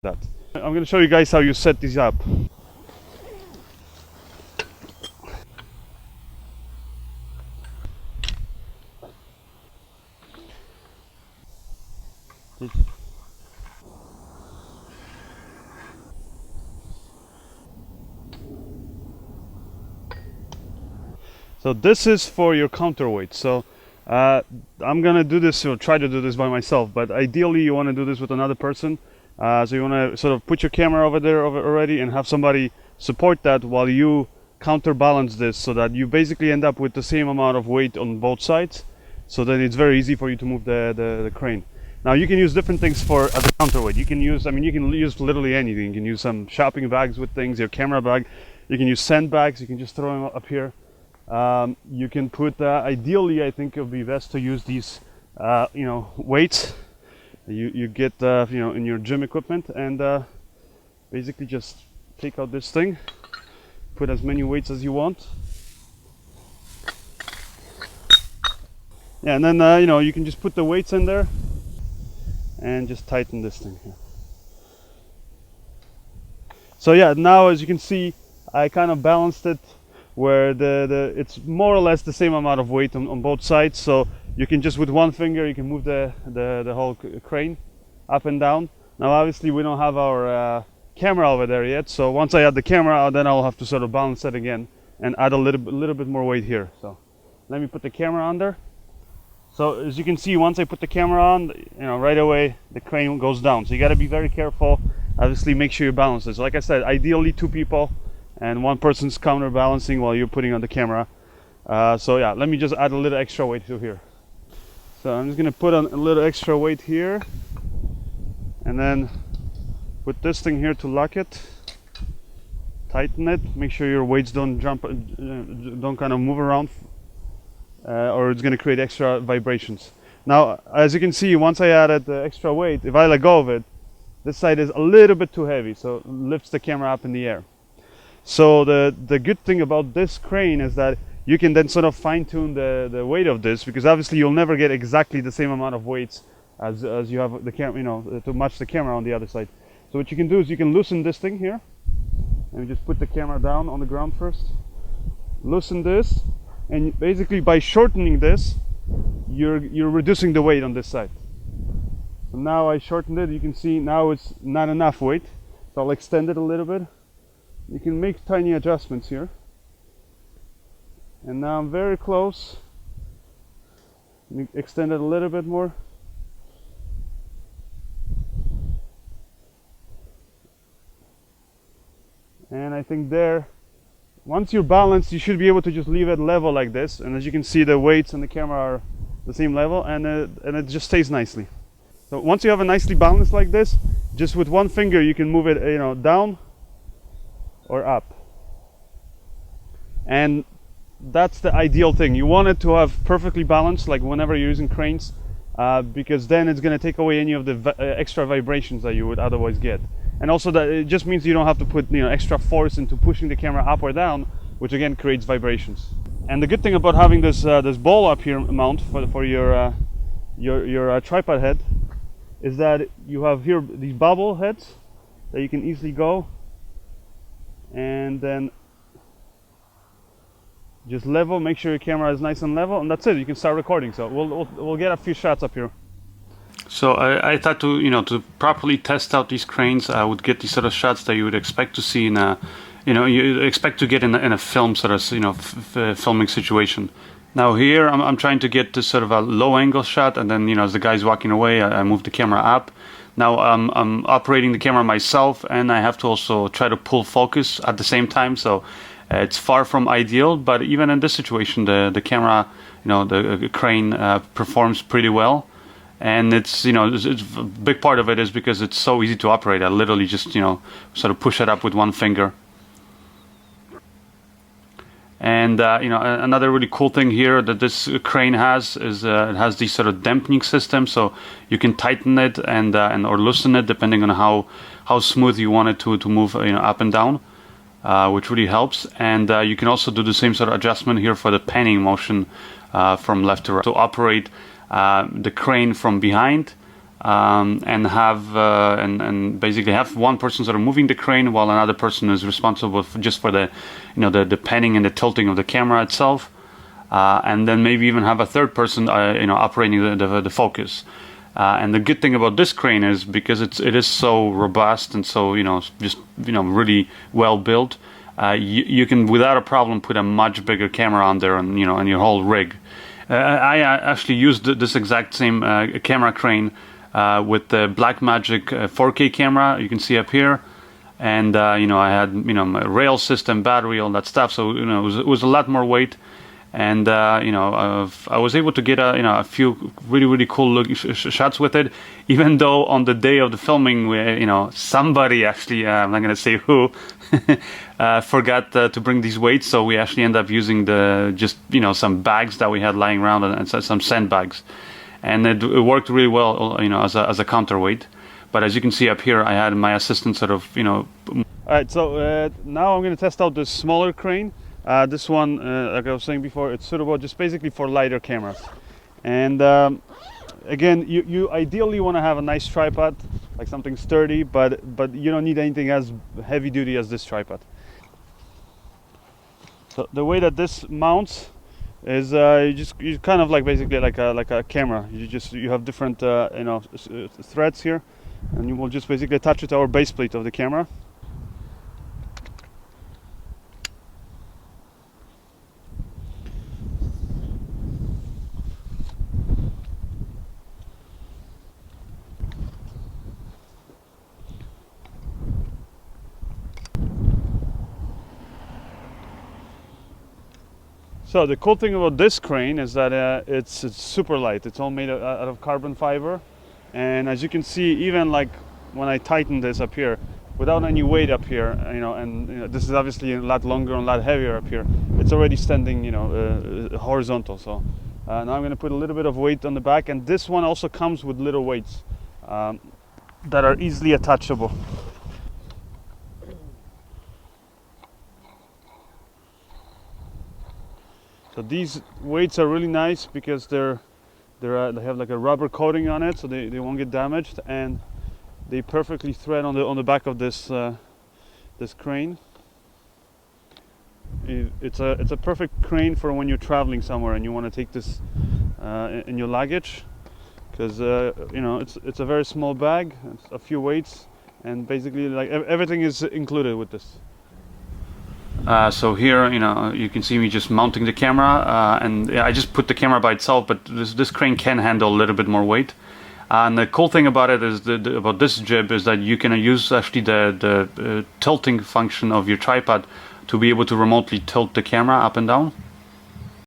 that. I'm going to show you guys how you set these up. So this is for your counterweight. So I'm gonna do this, or try to do this by myself, but ideally you want to do this with another person. So you want to sort of put your camera over there already and have somebody support that while you counterbalance this, so that you basically end up with the same amount of weight on both sides. So then it's very easy for you to move the crane. Now you can use different things for as a counterweight. You can use, I mean, you can use literally anything. You can use some shopping bags with things, your camera bag. You can use sandbags. You can just throw them up here. You can put, ideally I think it would be best to use these, weights you get, in your gym equipment, and basically just take out this thing, put as many weights as you want. Yeah, and then, you can just put the weights in there and just tighten this thing here. So yeah, now as you can see, I kind of balanced it where it's more or less the same amount of weight on both sides, so you can just with one finger you can move the whole crane up and down. Now obviously we don't have our camera over there yet, so once I add the camera, then I'll have to sort of balance it again and add a little bit more weight here. So let me put the camera on there. So as you can see, once I put the camera on, right away the crane goes down. So you got to be very careful. Obviously make sure you balance it. So like I said, ideally 2 people and one person's counterbalancing while you're putting on the camera. So yeah, let me just add a little extra weight to here. So I'm just gonna put on a little extra weight here, and then put this thing here to lock it, tighten it, make sure your weights don't jump, don't kind of move around, or it's gonna create extra vibrations. Now, as you can see, once I added the extra weight, if I let go of it, this side is a little bit too heavy, so it lifts the camera up in the air. So the good thing about this crane is that you can then sort of fine-tune the weight of this, because obviously you'll never get exactly the same amount of weights as you have the camera, to match the camera on the other side. So what you can do is you can loosen this thing here, and you just put the camera down on the ground first. Loosen this, and basically by shortening this, you're reducing the weight on this side. So now I shortened it. You can see now it's not enough weight, so I'll extend it a little bit. You can make tiny adjustments here. And now I'm very close. Let me extend it a little bit more. And I think there, once you're balanced, you should be able to just leave it level like this. And as you can see, the weights and the camera are the same level, and it just stays nicely. So once you have a nicely balanced like this, just with one finger you can move it, down or up. And that's the ideal thing. You want it to have perfectly balanced, like whenever you're using cranes, because then it's going to take away any of the extra vibrations that you would otherwise get. And also that it just means you don't have to put extra force into pushing the camera up or down, which again creates vibrations. And the good thing about having this this ball up here mount for your tripod head is that you have here these bobble heads that you can easily go and then just level, make sure your camera is nice and level, and that's it. You can start recording. So we'll get a few shots up here. So I thought to properly test out these cranes, I would get these sort of shots that you would expect to see in a, you expect to get in a film sort of, filming situation. Now here I'm trying to get this sort of a low angle shot, and then as the guy's walking away, I move the camera up. Now I'm operating the camera myself, and I have to also try to pull focus at the same time. So it's far from ideal, but even in this situation, the camera, the crane performs pretty well. And it's a big part of it is because it's so easy to operate. I literally just sort of push it up with one finger. And another really cool thing here that this crane has is it has these sort of dampening system, so you can tighten it and or loosen it depending on how smooth you want it to move up and down, which really helps. And you can also do the same sort of adjustment here for the panning motion from left to right. To operate the crane from behind, and have and basically have one person sort of moving the crane while another person is responsible just for the the panning and the tilting of the camera itself, and then maybe even have a third person operating the focus. And the good thing about this crane is because it is so robust and so just really well built, you can without a problem put a much bigger camera on there and on your whole rig. I actually used this exact same camera crane with the Blackmagic 4K camera you can see up here, and I had my rail system, battery, all that stuff. So it was a lot more weight. And I was able to get a few really cool shots with it, even though on the day of the filming, somebody actually, I'm not gonna say who, forgot to bring these weights. So we actually ended up using just some bags that we had lying around and some sandbags, and it worked really well, as a counterweight. But as you can see up here, I had my assistant sort of All right, so now I'm going to test out this smaller crane. This one, like I was saying before, it's suitable just basically for lighter cameras. And again, you ideally want to have a nice tripod, like something sturdy, but you don't need anything as heavy duty as this tripod. So the way that this mounts is you kind of like basically like a camera. You have different threads here, and you will just basically attach it to our base plate of the camera. So the cool thing about this crane is that it's super light. It's all made out of carbon fiber, and as you can see, even like when I tighten this up here, without any weight up here, and this is obviously a lot longer and a lot heavier up here. It's already standing, horizontal. So now I'm going to put a little bit of weight on the back, and this one also comes with little weights that are easily attachable. So these weights are really nice because they have like a rubber coating on it, so they won't get damaged, and they perfectly thread on the back of this this crane. It's a perfect crane for when you're traveling somewhere and you want to take this in your luggage, because it's a very small bag, it's a few weights, and basically like everything is included with this. So here, you can see me just mounting the camera, and I just put the camera by itself, but this crane can handle a little bit more weight. And the cool thing about it is about this jib is that you can use actually the tilting function of your tripod to be able to remotely tilt the camera up and down.